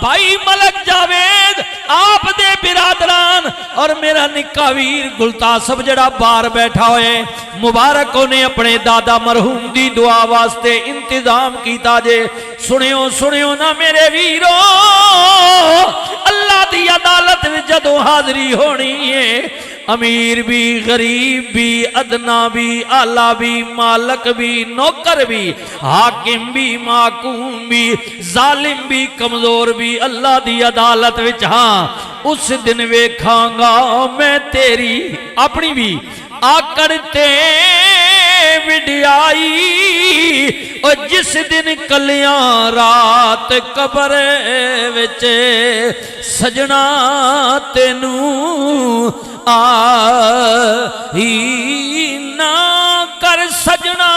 بھائی ملک جاوید آپ دے برادران اور میرا نکا ویر گلتاسب جڑا بار بیٹھا ہوئے مبارک نے اپنے دادا مرحوم دی دعا واسطے انتظام کیتا جے سنیو نا میرے ویرو اللہ دی عدالت میں جدو حاضری ہونی ہے امیر بھی غریب بھی ادنا بھی آلہ بھی مالک بھی نوکر بھی حاکم بھی محکوم بھی ظالم بھی کمزور بھی اللہ دی عدالت وچ ہاں اس دن ویکھاں گا میں تیری اپنی بھی آکڑتے وڈیائی اور جس دن کلیاں رات قبر وچ سجنا تینوں آئی نہ کر سجنا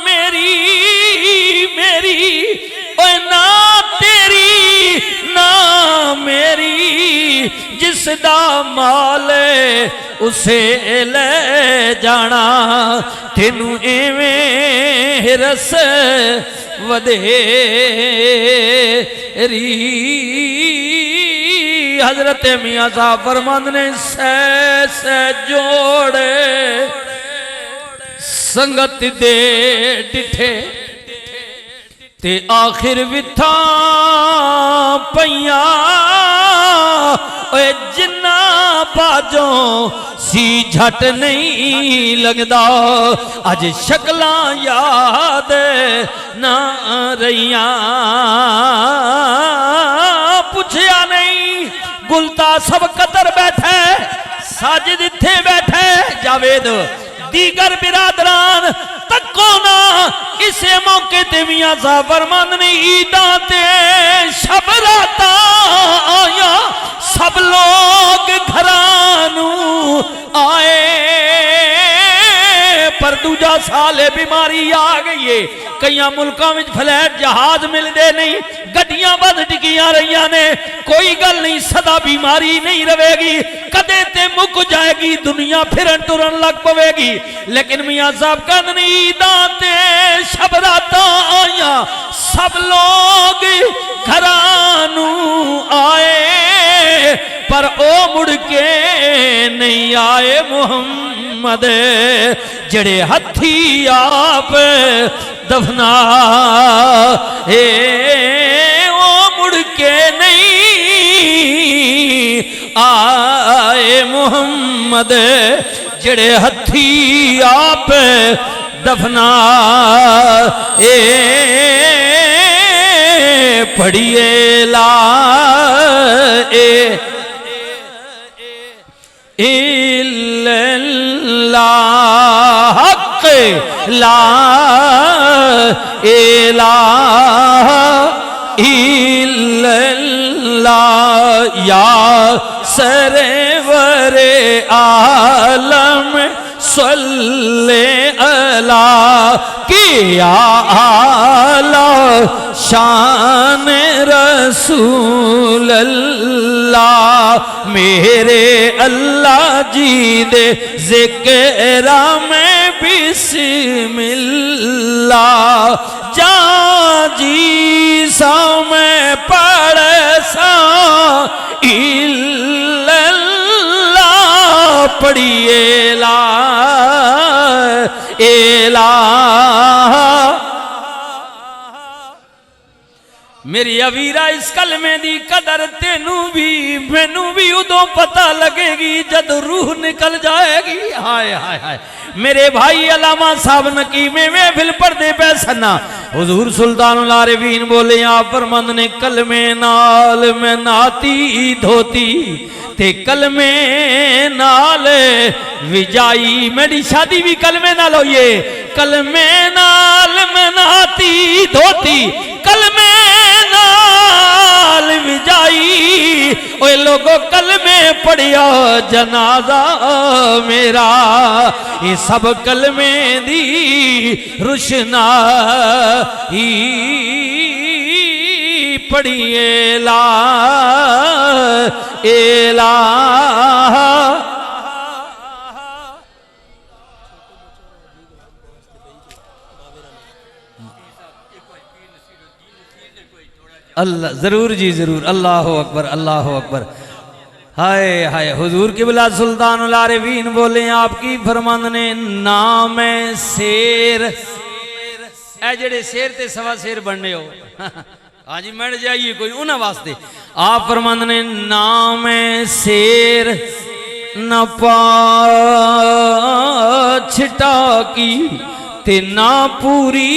میری اوے نہ تیری نہ میری جس دا مال اسے لے جانا تینوں ایویں رس ودھیری حضرت میاں صاحب فرماند نے سہ جوڑے سنگت دے ڈٹھے تے آخر وتھا پیاں اے جنہ باجوں سی جھٹ نہیں لگدا اج شکلاں یاد نہ رہیاں پوچھیا نہیں گلتاسب قطر بیٹھے ساجد اتھے بیٹھے جاوید دیگر برادران تکونا اسے موقع تے میاں صاحب فرمان نے عیداں تے شب راتا آیا سب لوگ گھرانو آئے پر دوجا سالے بیماری آگئی ہے کئیاں ملکاں میں فلیٹ جہاز مل دے نہیں گڈیاں بند ٹکیاں رہیاں نے کوئی گل نہیں صدا بیماری نہیں روے گی کدے تے مک جائے گی دنیا پھرن ٹرن لگ پوے گی لیکن میاں صاحب کہنے عیداں تے شب راتاں آیا سب لوگ گھرانو آئے پر او مڑ کے نہیں آئے محمد جڑے ہتھی آپ دفنا او مڑ کے نہیں آئے محمد جڑے ہتھی آپ دفنا پڑھیے لا حق لا الہ الا اللہ یا سرور عالم صلی اللہ کیا اعلی شان رسول اللہ میرے اللہ جی دے ذکر میں بسم اللہ جا جی سا میں پڑھ سا الا اللہ پڑھیے لا الہ میری اویرہ اس کلمے دی قدر تینوں بھی مینوں بھی ادوں پتہ لگے گی جد روح نکل جائے گی ہائے ہائے ہائے میرے بھائی علامہ صاحب نقیمے میں پھل پردے پہ سنا حضور سلطان العارفین بولے آپ فرمند نے کلمے نال میں ناتی دھوتی تے کلمے نال وجائی میری شادی بھی کلمے نال ہوئیے کلمے نال میں ناتی دھوتی کلمے نال وجائی اوے لوگوں کلمے پڑھیا جنازہ میرا یہ سب کلمے دی روشنا ہی پڑھیے لا الہ اللہ ضرور جی ضرور، اللہ اکبر اللہ اکبر۔ ہائے ہائے حضور قبلہ سلطان العارفین بولے آپ کی فرماند نے نام سیر، اے جڑے سیر تے سوا سیر بننے ہو ہاں جی مڑ جائیے کوئی انہاں واسطے، آپ فرماند نے نام سیر نہ چھٹا کی تے نہ پوری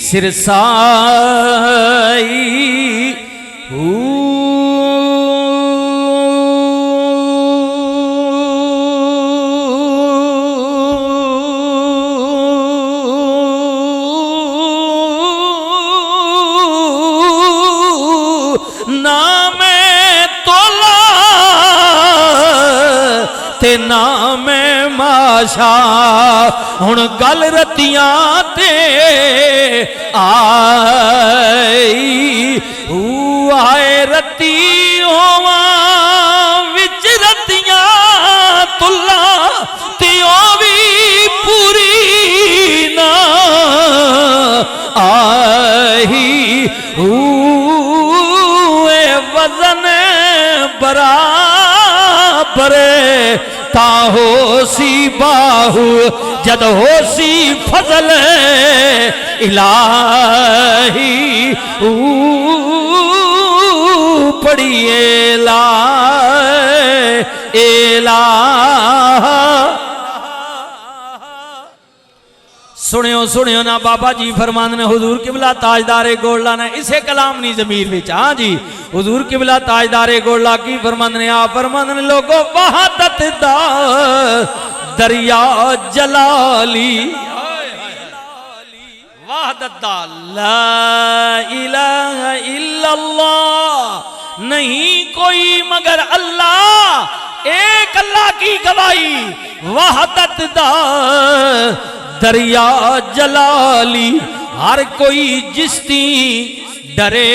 سرسائی نام تولا تے نام ماشا ہن گل رتیاں تے آئی آئے رتی ہوواں وچ رتیاں تلا تے او بھی پوری نہ آئی وزن برابر تا ہو سی باہو جد ہو سی فضل الہی پڑھیے لا الہ۔ سنیو سنیو نا بابا جی فرمان نے حضور قبلہ تاجدار گولڈا نے اسے کلام نہیں ضمیر وچ ہاں جی حضور قبلہ تاجدار گولڈا کی فرمان نے آپ فرمان نے لوگو وحدت دا دریا جلالی وحدت دا لا الہ الا اللہ نہیں کوئی مگر اللہ ایک اللہ کی گواہی وحدت دا دریا جلالی ہر کوئی جستی ڈرے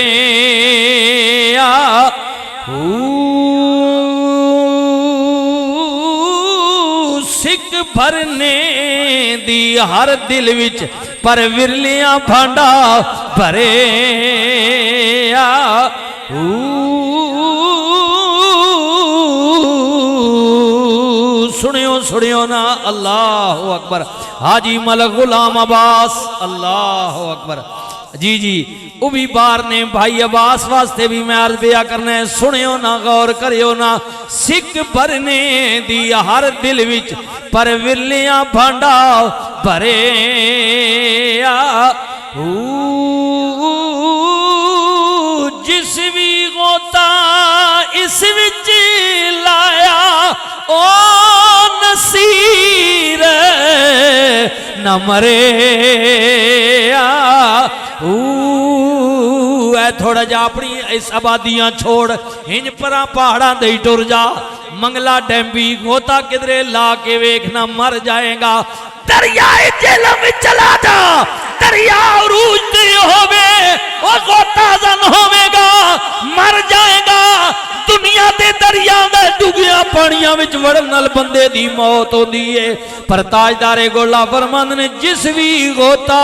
سکھ بھرنے دی ہر دل وچ پر ورلیاں بھانڈا بھرے سنیو سنیو نا اللہ اکبر حاجی ملک غلام عباس اللہ اکبر جی جی وہ بھی بار نے بھائی عباس واسطے بھی میں عرض بیا کرنا ہے سنیو نا غور کریو نا سکھ بھرنے دی ہر دل وچ پر ورلیاں بھانڈا بھرے جس بھی غوطہ اس وچ لایا او نصیر نہ مرے اے تھوڑا جا اپنی اس آبادیاں چھوڑ ہنج پرا پہاڑاں دے ٹر جا منگلا ڈیمبی غوطہ کدرے لا کے ویکھنا مر جائے گا دریائے جہلم چلا جا دریا عروج تے ہووے وہ غوطہ زن ہووے گا مر جائے گا دنیا دے دریا دے ڈوبیاں پانیاں وچ وڑن نال بندے دی موت ہوندی ہے پر تاجدار گولا فرماند نے جس بھی غوطہ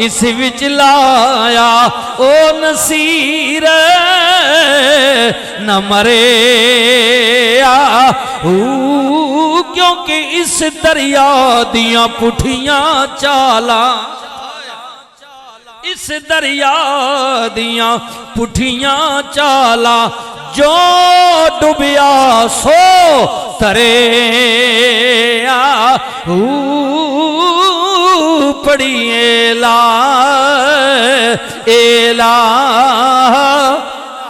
اس وچ لایا او نصیر نہ مرے کیونکہ اس دریا دیاں پٹھیاں چالا اس دریا دیاں پٹھیاں چالا جو ڈوبیا سو ترے پڑھیے لا الہ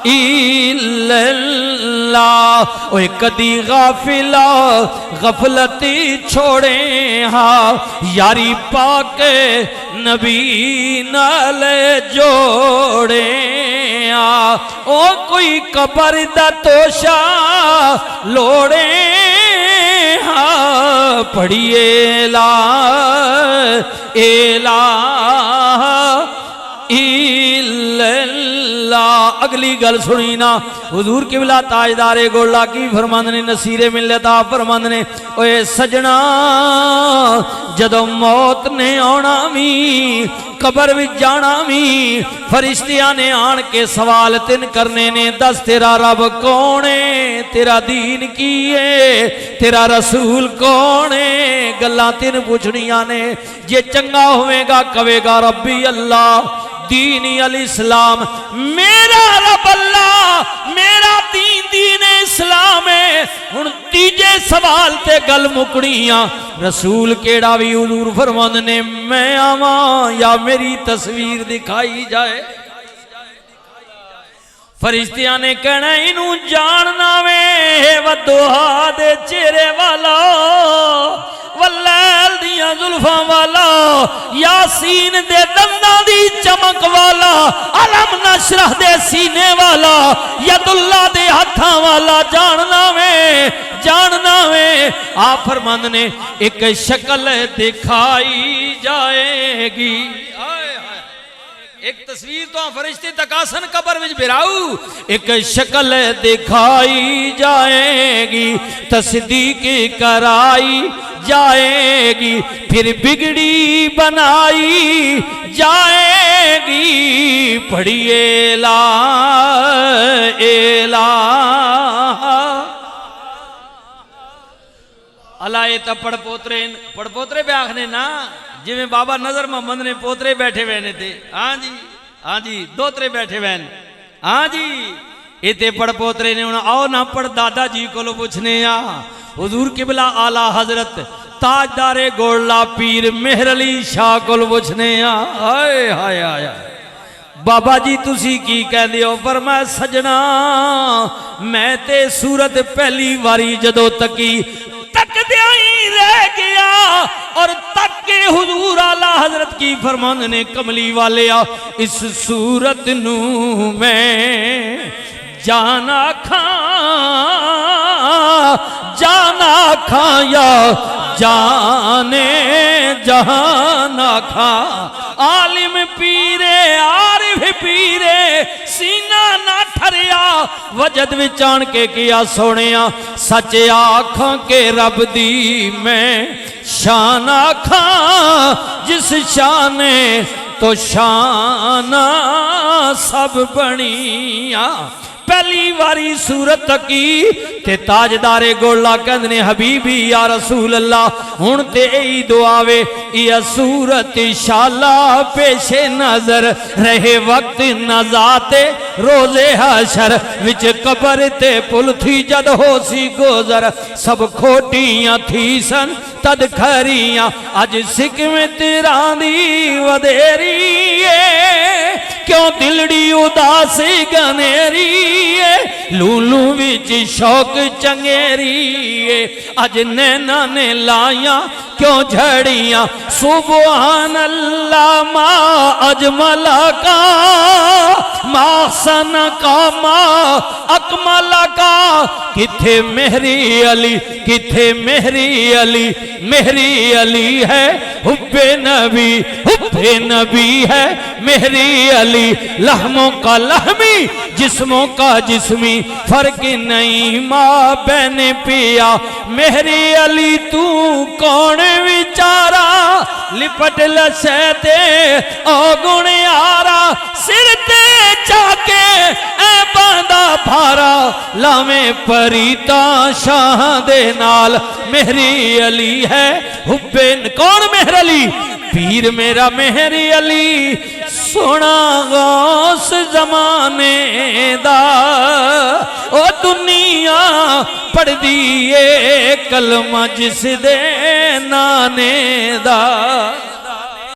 الا اللہ اوہ کدی غافلہ غفلتی چھوڑے ہاں یاری پاک نبی نال جوڑے ہاں او کوئی قبر دا توشا لوڑے ہاں پڑھیے لا الہ الا اللہ اگلی گل سنی نا حضور قبلہ تاجدار گولڑا کی فرماند نے نصیر ملت آپ فرماند نے اوے سجنا جدو موت نے آنا می قبر بھی جانا می فرشتیاں نے آن کے سوال تن کرنے نے دس تیرا رب کونے تیرا دین کیے تیرا رسول کونے گلہ تن پوچھنیاں نے یہ چنگا ہوئے گا کہے گا ربی اللہ دینی الاسلام میرا رب اللہ میرا دین دین اسلام ہے ہن تیجے سوال تے گل مکڑیاں رسول کیڑا بھی حضور فرماند نے میں آواں یا میری تصویر دکھائی جائے فرشتیاں نے کہنا انہوں جاننا وے ودوہا دے چہرے والا واللیل دیاں ظلفاں والا یاسین دے دنداں دی چمک والا علم نشرح دے سینے والا ید اللہ دے ہتھاں والا جاننا وے آپ فرماند نے ایک شکل دکھائی جائے گی ایک تصویر تو فرشتے تکاسن قبر وچ براؤ ایک شکل دکھائی جائے گی تصدیق کرائی جائے گی پھر بگڑی بنائی جائے گی پڑھیے لا الہ اللہ یہ تا پڑھ پوترے بے آخنے نا جی میں بابا نظر محمد نے پوترے بیٹھے وینے تھے ہاں جی دوترے بیٹھے وین ہاں جی یہ تے پڑھ پوترے نے انہاں آؤ نہ پڑھ دادا جی کو لو پوچھنے حضور قبلہ آلہ حضرت تاجدار گولڑا پیر مہر علی شاہ کو لو پوچھنے آئے ہائے ہائے بابا جی تسی کی کہہ دیو فرمایا سجنا میں تے صورت پہلی واری جدو تکی تک دیائی رہ گیا اور تک کے حضور اعلیٰ حضرت کی فرمان نے کملی والے اس صورت نو میں جانا کھا یا جانے جہانا کھا عالم پیرے عارف پیرے سینہ نہ ٹھریا وجد وچان کے کیا سونیا سچے آنکھوں کے رب دی میں شان آنکھاں جس شانے تو شانہ سب بنیاں پہلی واری صورت کی تے تاجدار گولڑا کہندنے حبیبی یا رسول اللہ ہن تے ای دعاوے یا صورت انشاءاللہ پیش نظر رہے وقت نزات روز حشر وچ قبر تے پل تھی جد ہو سی گزر سب کھوٹیاں تھی سن تد کھریاں اج سکمت راندی ودیری کیوں دلڑی اداسی گنیری لولو وچ شوق چنگیری اج نینا نے لائیاں کیوں جھڑیاں سبحان اللہ ما اجمل کا ما حسن کا ما اکمل کا کتھے مہری علی کتھے مہری علی مہری علی ہے حب نبی ہے مہری علی لحموں کا لحمی جسموں کا جسمی فرق نہیں ماں بہن پیا مہری علی تو کون وچارا لپٹ لسیتے آگن آرا سر تے چاکے اے باندھا بھارا لامے پریتا شاہ دے نال مہری علی ہے حبین کون مہر علی پیر میرا مہری علی سونا غوث زمانے دا او دنیا پڑھ دیئے کلمہ جس دے نانے دا